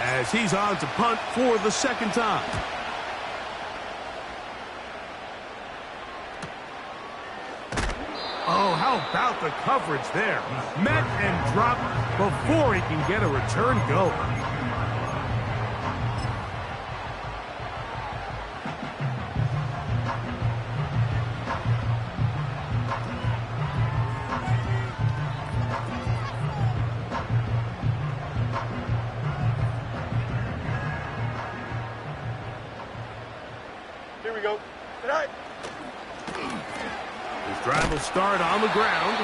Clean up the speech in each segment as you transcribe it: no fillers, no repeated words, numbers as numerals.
as he's on to punt for the second time. Oh, how about the coverage there? Met and dropped before he can get a return go. Here we go. Tonight. His drive will start on the ground,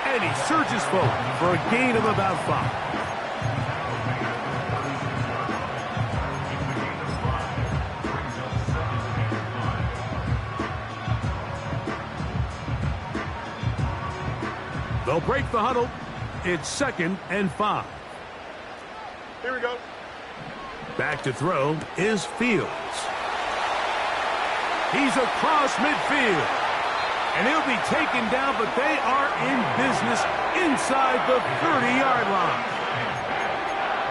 and he surges forward for a gain of about 5. They'll break the huddle. It's 2nd and 5. Here we go. Back to throw is Fields. He's across midfield. And he'll be taken down, but they are in business inside the 30-yard line.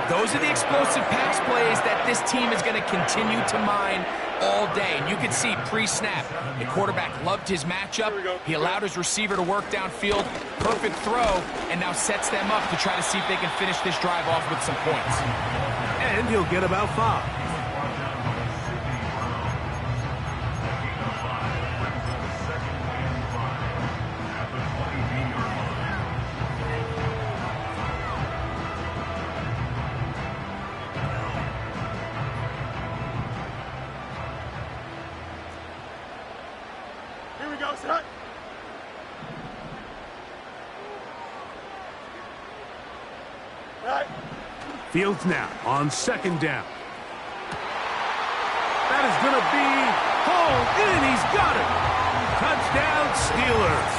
Those are the explosive pass plays that this team is going to continue to mine all day. And you can see pre-snap, the quarterback loved his matchup. He allowed his receiver to work downfield. Perfect throw, and now sets them up to try to see if they can finish this drive off with some points. And he'll get about 5. Here we go, son. Right. Fields now on 2nd down. That is going to be hauled in. He's got it. Touchdown, Steelers.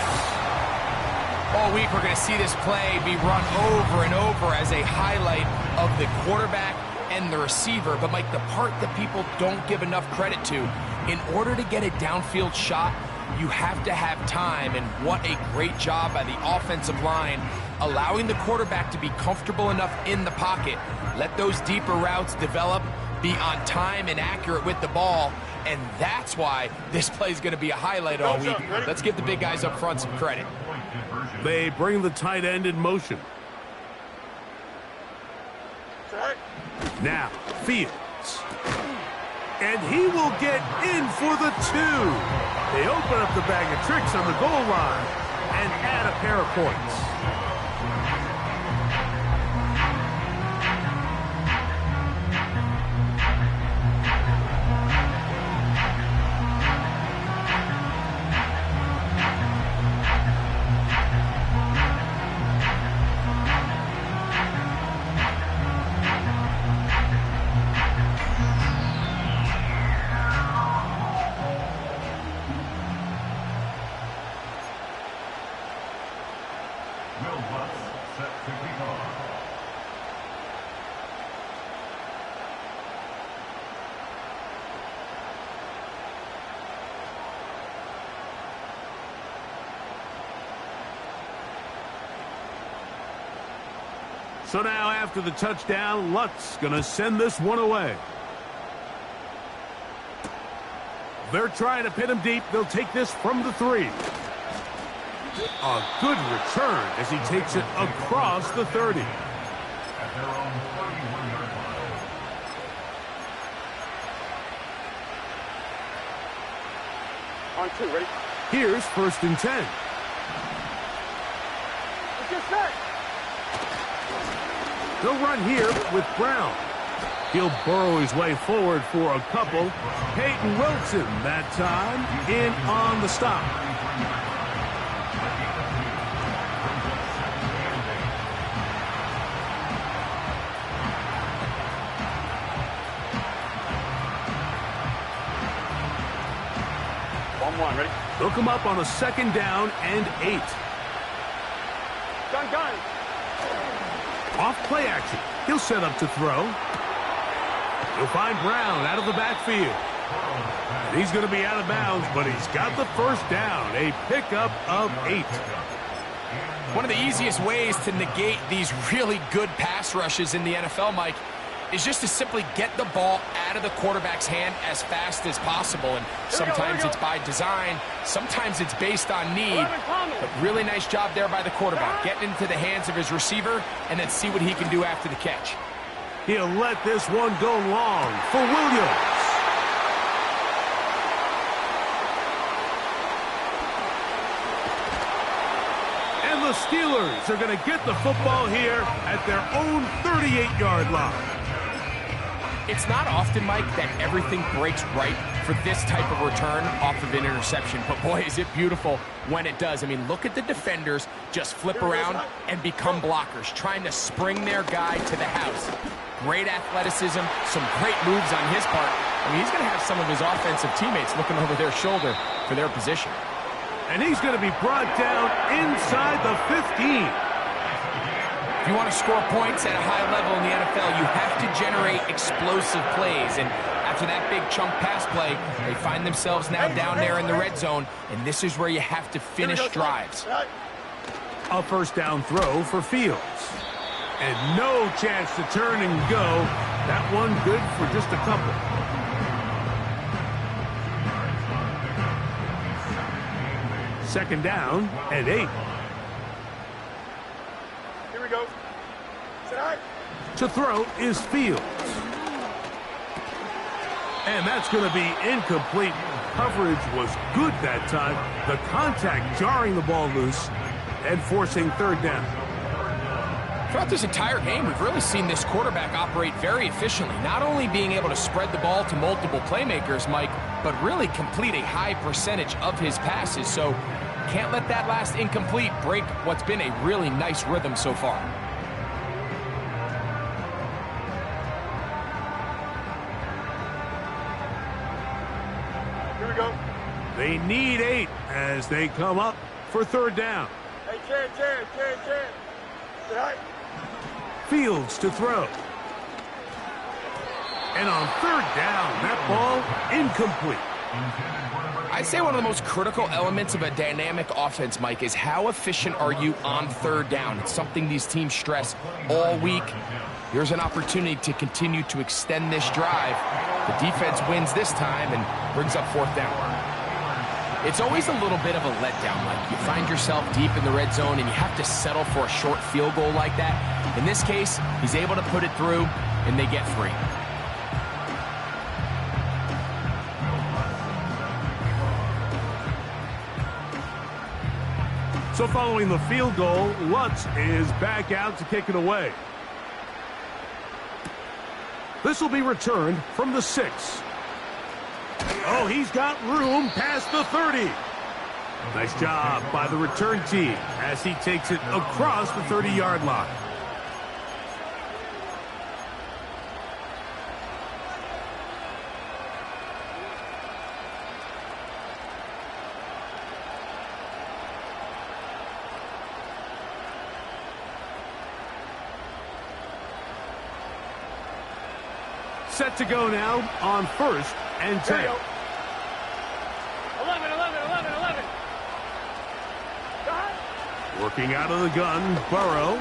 All week we're going to see this play be run over and over as a highlight of the quarterback and the receiver. But, Mike, the part that people don't give enough credit to, in order to get a downfield shot, you have to have time, and what a great job by the offensive line, allowing the quarterback to be comfortable enough in the pocket, let those deeper routes develop, be on time and accurate with the ball, and that's why this play is going to be a highlight all week. Let's give the big guys up front some credit. They bring the tight end in motion. Now, Fields. And he will get in for the 2. They open up the bag of tricks on the goal line and add a pair of points. So now after the touchdown, Lutz going to send this one away. They're trying to pin him deep. They'll take this from the 3. A good return as he takes it across the 30. On 2, ready? Here's 1st and 10. Let's get set. They'll run here with Brown. He'll burrow his way forward for a couple. Peyton Wilson that time in on the stop. On 1, ready? They'll come up on a 2nd down and 8. Gun. Off play action. He'll set up to throw. He'll find Brown out of the backfield. And he's going to be out of bounds, but he's got the 1st down. A pickup of 8. One of the easiest ways to negate these really good pass rushes in the NFL, Mike, is just to simply get the ball out of the quarterback's hand as fast as possible. And sometimes it's by design, sometimes it's based on need. But really nice job there by the quarterback, getting into the hands of his receiver and then see what he can do after the catch. He'll let this one go long for Williams. And the Steelers are going to get the football here at their own 38-yard line. It's not often, Mike, that everything breaks right for this type of return off of an interception. But, boy, is it beautiful when it does. I mean, look at the defenders just flip around and become blockers, trying to spring their guy to the house. Great athleticism, some great moves on his part. I mean, he's going to have some of his offensive teammates looking over their shoulder for their position. And he's going to be brought down inside the 15. If you want to score points at a high level in the NFL, you have to generate explosive plays. And after that big chunk pass play, they find themselves now down there in the red zone, and this is where you have to finish drives. A first down throw for Fields. And no chance to turn and go. That one good for just a couple. Second down and 8. Here we go. Sit high. To throw is Fields. And that's going to be incomplete. Coverage was good that time. The contact jarring the ball loose and forcing third down. Throughout this entire game, we've really seen this quarterback operate very efficiently, not only being able to spread the ball to multiple playmakers, Mike, but really complete a high percentage of his passes. So can't let that last incomplete break what's been a really nice rhythm so far. Here we go. They need 8 as they come up for third down. Hey, Chad. Sit high. Fields to throw. And on third down, that ball incomplete. I'd say one of the most critical elements of a dynamic offense, Mike, is how efficient are you on third down. It's something these teams stress all week. Here's an opportunity to continue to extend this drive. The defense wins this time and brings up fourth down. It's always a little bit of a letdown, Mike. You find yourself deep in the red zone and you have to settle for a short field goal like that. In this case, he's able to put it through and they get 3. So following the field goal, Lutz is back out to kick it away. This will be returned from the 6. Oh, he's got room past the 30. Nice job by the return team as he takes it across the 30-yard line. Set to go now on 1st and 10. 11. Working out of the gun, Burrow.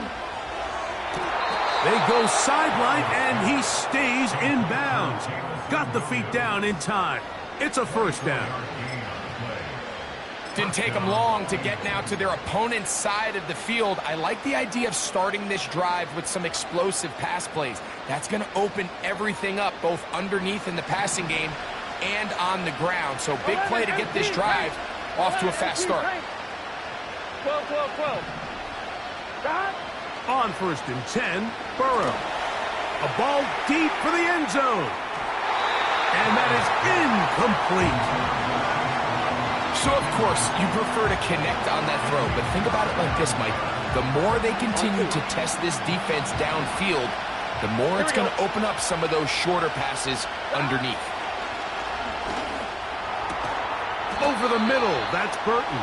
They go sideline, and he stays in bounds. Got the feet down in time. It's a first down. Didn't take them long to get now to their opponent's side of the field. I like the idea of starting this drive with some explosive pass plays. That's going to open everything up, both underneath in the passing game and on the ground. So big play to get this drive off to a fast start. 12. On 1st and 10, Burrow. A ball deep for the end zone. And that is incomplete. So, of course, you prefer to connect on that throw, but think about it like this, Mike. The more they continue to test this defense downfield, the more it's going to open up some of those shorter passes underneath. Over the middle, that's Burton.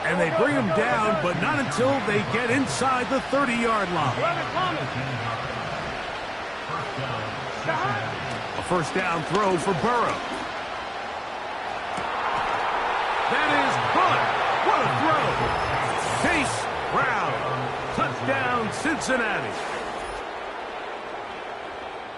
And they bring him down, but not until they get inside the 30-yard line. A first down throw for Burrow. That is good. What a throw. Chase Brown. Touchdown, Cincinnati.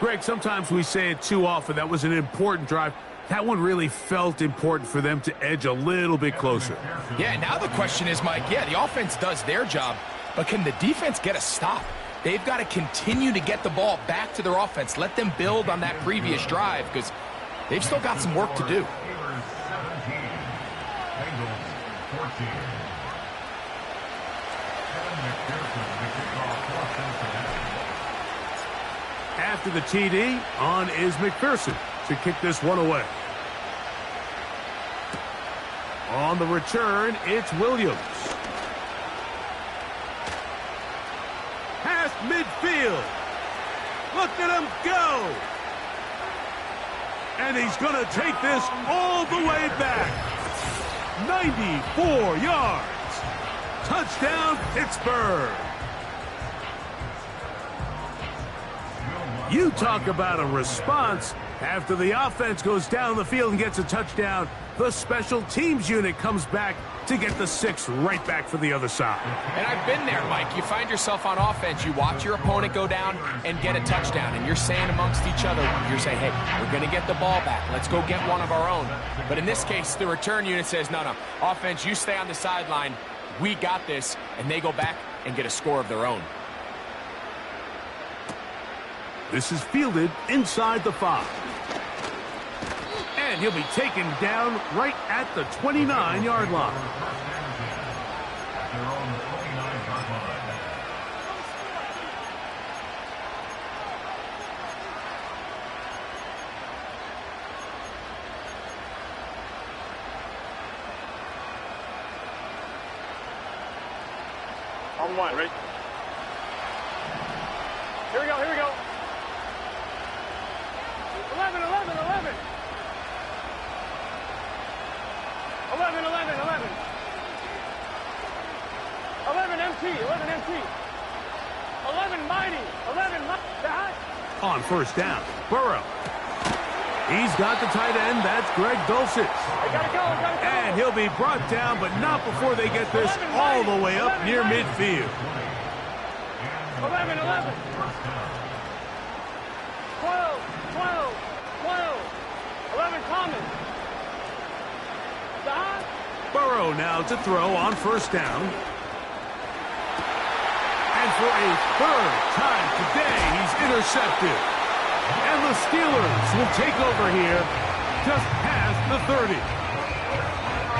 Greg, sometimes we say it too often. That was an important drive. That one really felt important for them to edge a little bit closer. Yeah, now the question is, Mike, yeah, the offense does their job, but can the defense get a stop? They've got to continue to get the ball back to their offense. Let them build on that previous drive because they've still got some work to do. After the TD, on is McPherson to kick this one away. On the return, it's Williams. Past midfield. Look at him go. And he's going to take this all the way back. 94 yards. Touchdown, Pittsburgh. You talk about a response. After the offense goes down the field and gets a touchdown, the special teams unit comes back to get the 6 right back for the other side. And I've been there, Mike. You find yourself on offense, you watch your opponent go down and get a touchdown, and you're saying amongst each other, you're saying, hey, we're going to get the ball back. Let's go get one of our own. But in this case, the return unit says, no, offense, you stay on the sideline. We got this, and they go back and get a score of their own. This is fielded inside the 5. And he'll be taken down right at the 29-yard line. On one, ready? Here we go, here we go. 11, 11, 11. 11, 11, 11. 11 MT, 11 MT. 11 mighty, 11 mighty. On first down, Burrow. He's got the tight end. That's Greg Dulcich. Gotta go. And he'll be brought down, but not before they get this all the way up near midfield. 11, 11. 12, 12, 12. 11 common. Burrow now to throw on first down. And for a third time today, he's intercepted. And the Steelers will take over here just past the 30.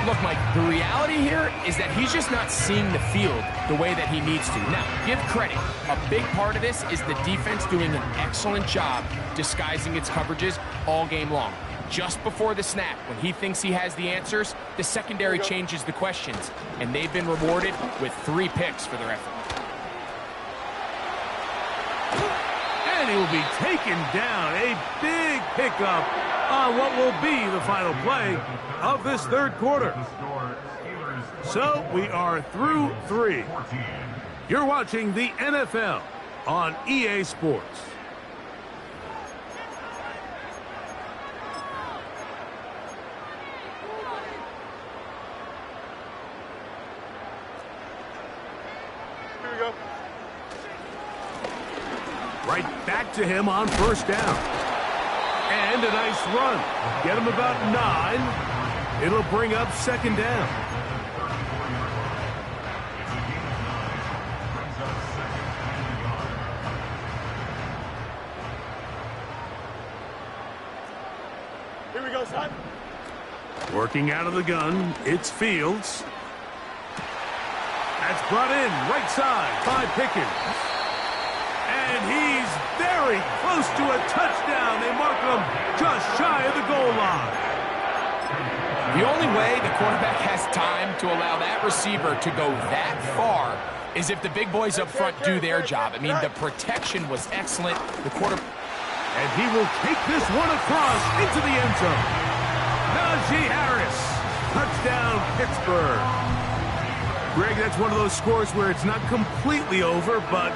Look, Mike, the reality here is that he's just not seeing the field the way that he needs to. Now, give credit. A big part of this is the defense doing an excellent job disguising its coverages all game long. Just before the snap, when he thinks he has the answers, the secondary changes the questions, and they've been rewarded with 3 picks for their effort. And he will be taken down. A big pickup on what will be the final play of this third quarter. So we are through 3. You're watching the NFL on EA Sports. Right back to him on first down. And a nice run. Get him about 9. It'll bring up second down. Here we go, son. Working out of the gun, it's Fields. That's brought in right side by Pickens. And he's very close to a touchdown. They mark him just shy of the goal line. The only way the quarterback has time to allow that receiver to go that far is if the big boys up front do their job. I mean, the protection was excellent. The And he will take this one across into the end zone. Najee Harris. Touchdown, Pittsburgh. Greg, that's one of those scores where it's not completely over, but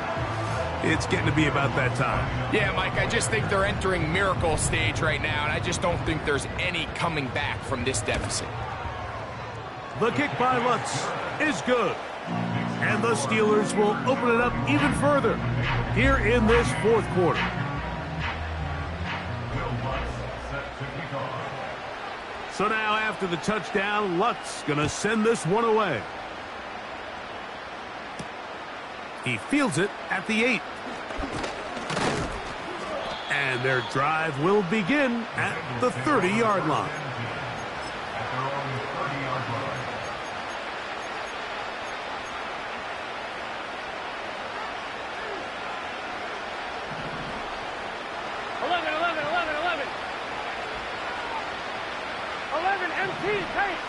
it's getting to be about that time. Yeah, Mike, I just think they're entering miracle stage right now, and I just don't think there's any coming back from this deficit. The kick by Lutz is good. And the Steelers will open it up even further here in this fourth quarter. So now after the touchdown, Lutz going to send this one away. He fields it at the 8. And their drive will begin at the 30-yard line. MT paint.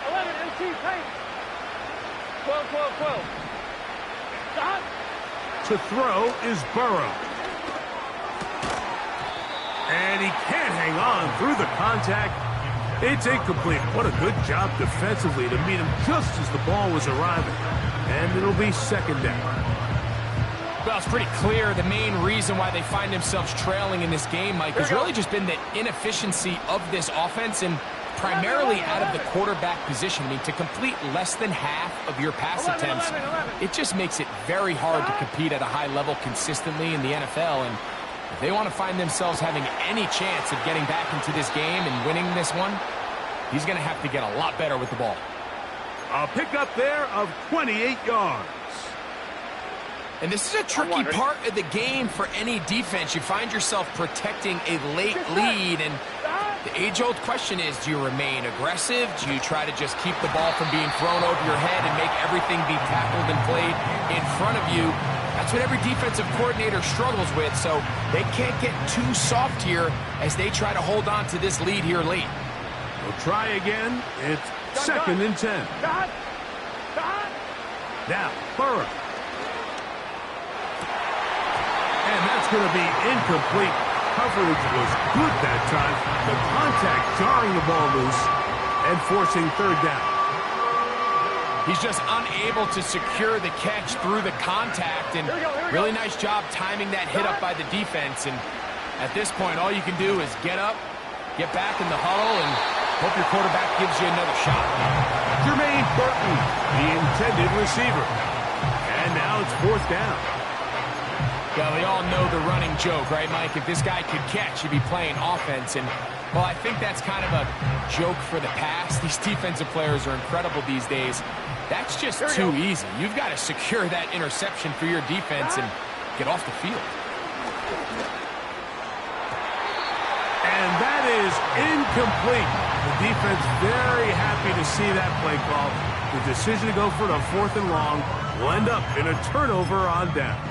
11 MT paint. 12, 12, 12. Stop. To throw is Burrow. And he can't hang on through the contact. It's incomplete. What a good job defensively to meet him just as the ball was arriving. And it'll be second down. Well, it's pretty clear the main reason why they find themselves trailing in this game, Mike, has really just been the inefficiency of this offense and primarily out of the quarterback position. I mean, to complete less than half of your pass attempts, it just makes it very hard to compete at a high level consistently in the NFL. And if they want to find themselves having any chance of getting back into this game and winning this one, he's going to have to get a lot better with the ball. A pickup there of 28 yards. And this is a tricky part of the game for any defense. You find yourself protecting a late lead, and the age-old question is, do you remain aggressive? Do you try to just keep the ball from being thrown over your head and make everything be tackled and played in front of you? That's what every defensive coordinator struggles with, so they can't get too soft here as they try to hold on to this lead here late. We'll try again. It's second and 10. Now, Burrow. And that's going to be incomplete. Coverage was good that time. The contact jarring the ball loose and forcing third down. He's just unable to secure the catch through the contact, and really nice job timing that hit up by the defense. And at this point, all you can do is get up, get back in the huddle, and hope your quarterback gives you another shot. Jermaine Burton, the intended receiver. And now it's fourth down. Well, we all know the running joke, right, Mike? If this guy could catch, he'd be playing offense. And, well, I think that's kind of a joke for the past. These defensive players are incredible these days. That's just too easy. You've got to secure that interception for your defense and get off the field. And that is incomplete. The defense very happy to see that play call. The decision to go for it on 4th and long will end up in a turnover on downs.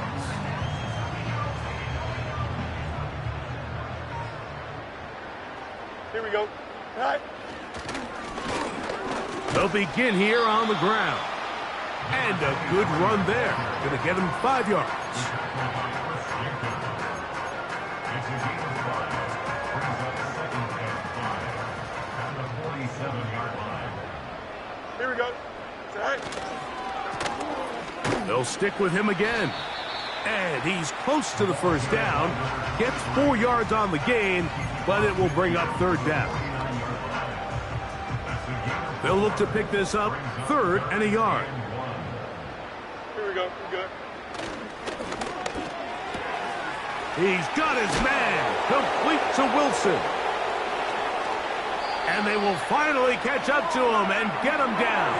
Here we go. All right. They'll begin here on the ground. And a good run there. Going to get him 5 yards. Here we go. All right. They'll stick with him again. And he's close to the first down. Gets 4 yards on the gain, but it will bring up third down. They'll look to pick this up 3rd and a yard. Here we go. We're good. He's got his man. Complete to Wilson. And they will finally catch up to him and get him down.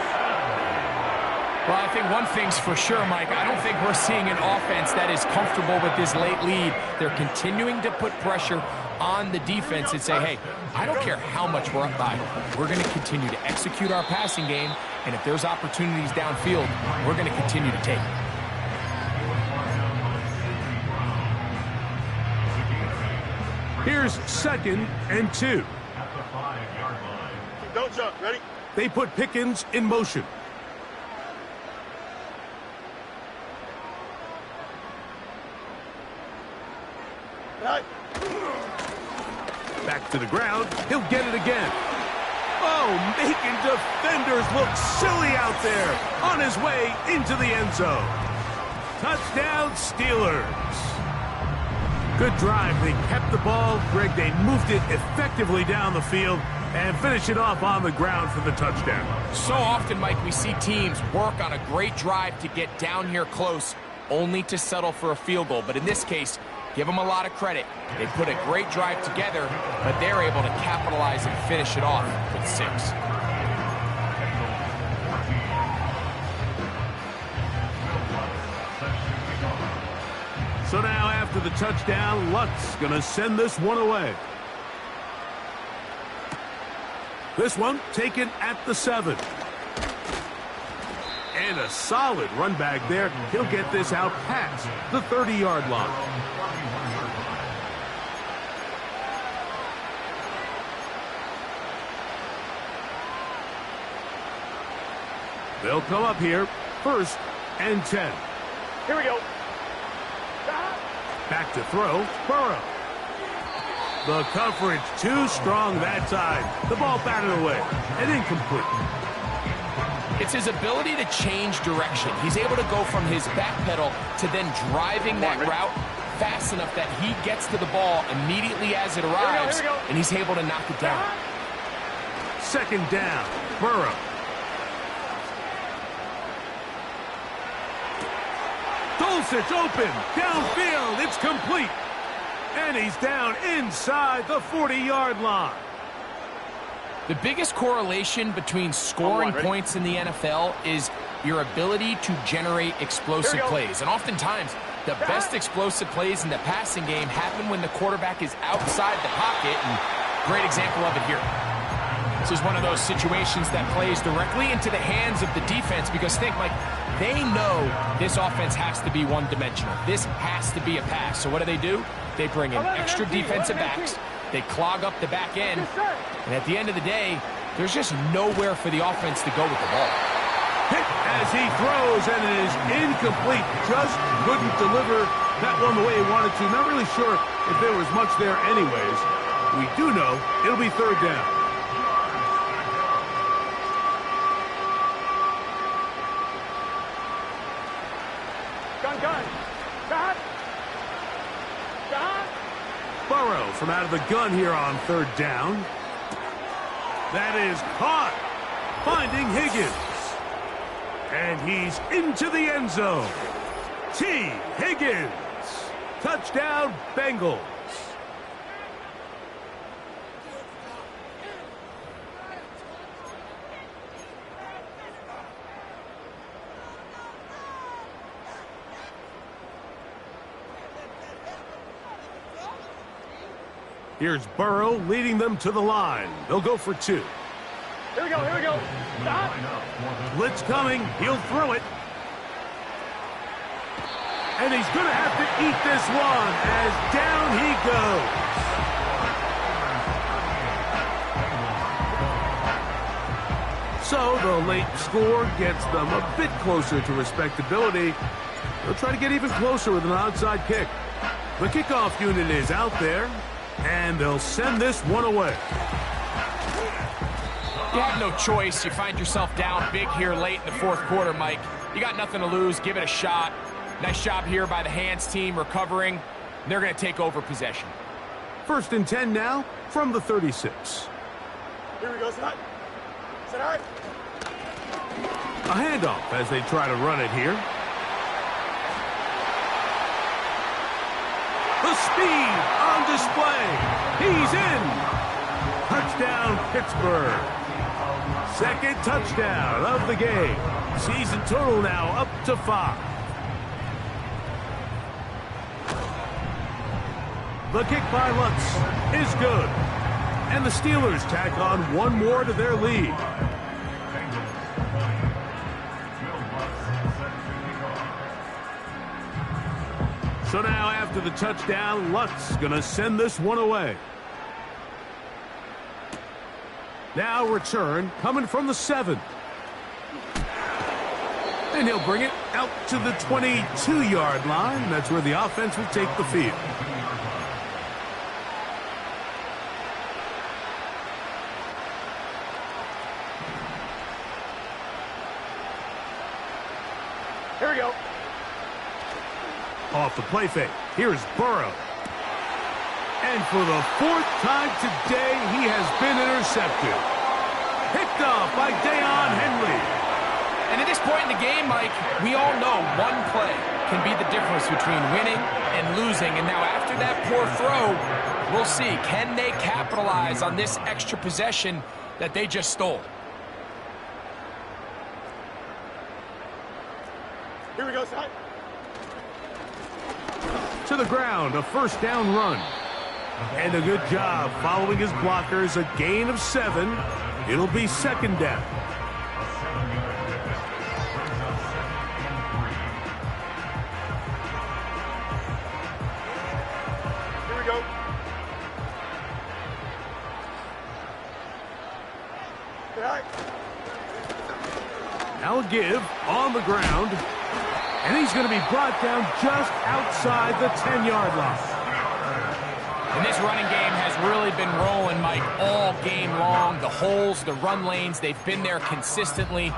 Well, I think one thing's for sure, Mike. I don't think we're seeing an offense that is comfortable with this late lead. They're continuing to put pressure on the defense and say, hey, I don't care how much we're up by. We're going to continue to execute our passing game, and if there's opportunities downfield, we're going to continue to take it. Here's 2nd and 2. Don't jump. Ready? They put Pickens in motion. Right. Back to the ground. He'll get it again. Oh, making defenders look silly out there. On his way into the end zone. Touchdown, Steelers. Good drive. They kept the ball. Greg, they moved it effectively down the field and finish it off on the ground for the touchdown. So often, Mike, we see teams work on a great drive to get down here close, only to settle for a field goal. But in this case, Give them a lot of credit. They put a great drive together, but they're able to capitalize and finish it off with 6. So now after the touchdown, Lutz going to send this one away. This one taken at the 7. And a solid run back there. He'll get this out past the 30-yard line. They'll come up here, 1st and 10. Here we go. Back to throw, Burrow. The coverage too strong that time. The ball batted away and incomplete. It's his ability to change direction. He's able to go from his back pedal to then driving that route fast enough that he gets to the ball immediately as it arrives, and he's able to knock it down. 2nd down, Burrow. Dulcich open, downfield, it's complete. And he's down inside the 40-yard line. The biggest correlation between scoring points in the NFL is your ability to generate explosive plays. And oftentimes, the best explosive plays in the passing game happen when the quarterback is outside the pocket. And great example of it here. This is one of those situations that plays directly into the hands of the defense because think, Mike, they know this offense has to be one-dimensional. This has to be a pass. So what do? They bring in extra defensive backs. They clog up the back end. And at the end of the day, there's just nowhere for the offense to go with the ball. Hit as he throws, and it is incomplete. Just couldn't deliver that one the way he wanted to. Not really sure if there was much there anyways. We do know it'll be 3rd down. Burrow from out of the gun here on 3rd down. That is caught. Finding Higgins. And he's into the end zone. T. Higgins. Touchdown, Bengals. Here's Burrow leading them to the line. They'll go for 2. Here we go, here we go. Stop. Blitz coming. He'll throw it. And he's going to have to eat this one as down he goes. So the late score gets them a bit closer to respectability. They'll try to get even closer with an onside kick. The kickoff unit is out there. And they'll send this one away. You have no choice. You find yourself down big here late in the 4th quarter, Mike. You got nothing to lose. Give it a shot. Nice job here by the hands team recovering. They're going to take over possession. 1st and 10 now from the 36. Here we go, Scott. Is that all right? A handoff as they try to run it here. The speed on display. He's in. Touchdown, Pittsburgh. 2nd touchdown of the game. Season total now up to 5. The kick by Lutz is good. And the Steelers tack on one more to their lead. So now after the touchdown, Lutz going to send this one away. Now return coming from the 7. And he'll bring it out to the 22-yard line. That's where the offense will take the field. Here we go. Off the play fake, here's Burrow. And for the 4th time today, he has been intercepted. Picked off by Deion Henley. And at this point in the game, Mike, we all know one play can be the difference between winning and losing. And now after that poor throw, we'll see, can they capitalize on this extra possession that they just stole? Here we go, side. To the ground, a first down run. And a good job following his blockers, a gain of 7. It'll be second down. Here we go. Now a give on the ground. And he's going to be brought down just outside the 10-yard line. And this running game has really been rolling, Mike, all game long. The holes, the run lanes, they've been there consistently.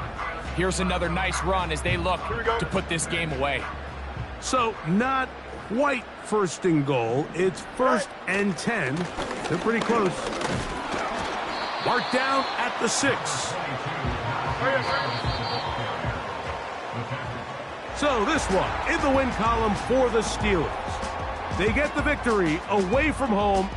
Here's another nice run as they look to put this game away. So not quite first and goal. It's first and 10. They're pretty close. Marked down at the 6. So this one in the win column for the Steelers. They get the victory away from home.